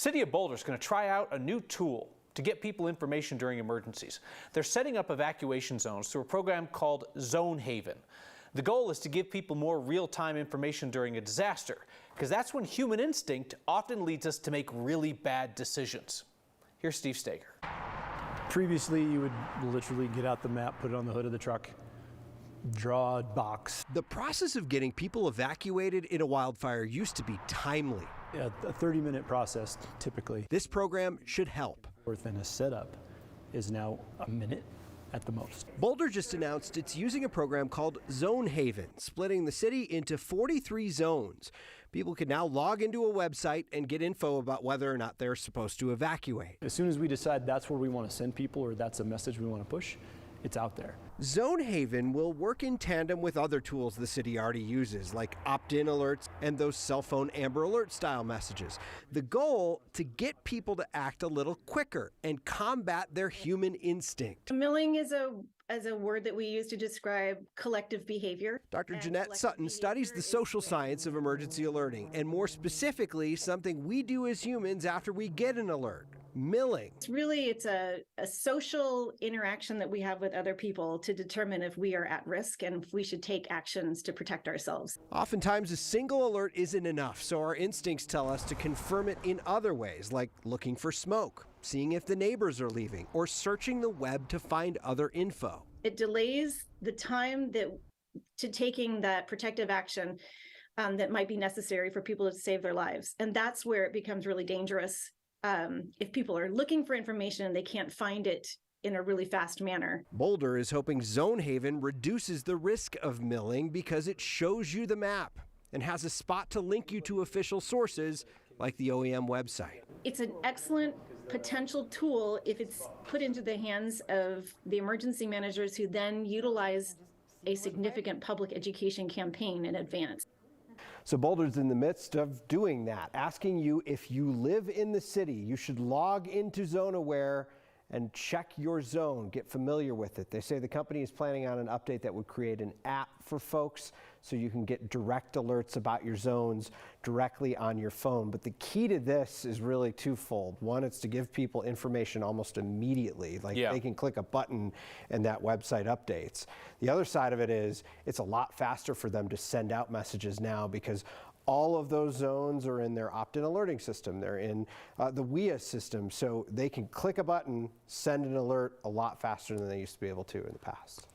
City of Boulder is going to try out a new tool to get people information during emergencies. They're setting up evacuation zones through a program called Zone Haven. The goal is to give people more real-time information during a disaster, because that's when human instinct often leads us to make really bad decisions. Here's Steve Stager. Previously, you would literally get out the map, put it on the hood of the truck, draw a box. The process of getting people evacuated in a wildfire used to be timely. Yeah, a 30-minute process, typically. This program should help. Within a setup is now a minute at the most. Boulder just announced it's using a program called Zone Haven, splitting the city into 43 zones. People can now log into a website and get info about whether or not they're supposed to evacuate. As soon as we decide that's where we want to send people or that's a message we want to push, it's out there. Zone Haven will work in tandem with other tools the city already uses, like opt-in alerts and those cell phone Amber Alert style messages. The goal, to get people to act a little quicker and combat their human instinct. Milling is a word that we use to describe collective behavior. Dr. Jeanette Sutton studies the social science of emergency alerting, and more specifically, something we do as humans after we get an alert. Milling. It's a social interaction that we have with other people to determine if we are at risk and if we should take actions to protect ourselves. Oftentimes a single alert isn't enough, so our instincts tell us to confirm it in other ways, like looking for smoke, seeing if the neighbors are leaving, or searching the web to find other info. It delays the time to taking that protective action that might be necessary for people to save their lives. And that's where it becomes really dangerous. If people are looking for information and they can't find it in a really fast manner. Boulder is hoping Zone Haven reduces the risk of milling because it shows you the map and has a spot to link you to official sources like the OEM website. It's an excellent potential tool if it's put into the hands of the emergency managers who then utilize a significant public education campaign in advance. So Boulder's in the midst of doing that, asking you if you live in the city, you should log into ZoneAware and check your zone, get familiar with it. They say the company is planning on an update that would create an app for folks so you can get direct alerts about your zones directly on your phone. But the key to this is really twofold. One, it's to give people information almost immediately, like they can click a button and that website updates. The other side of it is it's a lot faster for them to send out messages now because all of those zones are in their opt-in alerting system. They're in the WIA system, so they can click a button, send an alert a lot faster than they used to be able to in the past.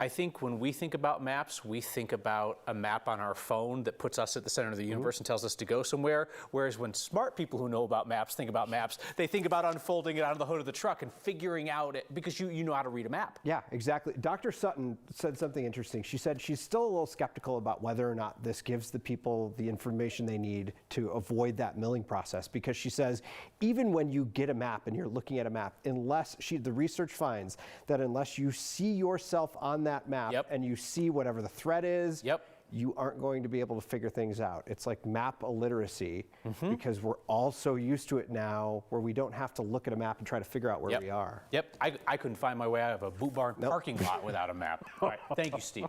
I think when we think about maps, we think about a map on our phone that puts us at the center of the universe and tells us to go somewhere. Whereas when smart people who know about maps think about maps, they think about unfolding it out of the hood of the truck and figuring out it because you know how to read a map. Yeah, exactly. Dr. Sutton said something interesting. She said she's still a little skeptical about whether or not this gives the people the information they need to avoid that milling process, because she says even when you get a map and you're looking at a map, the research finds that unless you see yourself on that map and you see whatever the threat is, you aren't going to be able to figure things out. It's like map illiteracy because we're all so used to it now where we don't have to look at a map and try to figure out where we are. I couldn't find my way out of a Boot Barn parking lot without a map. All right, thank you, Steve.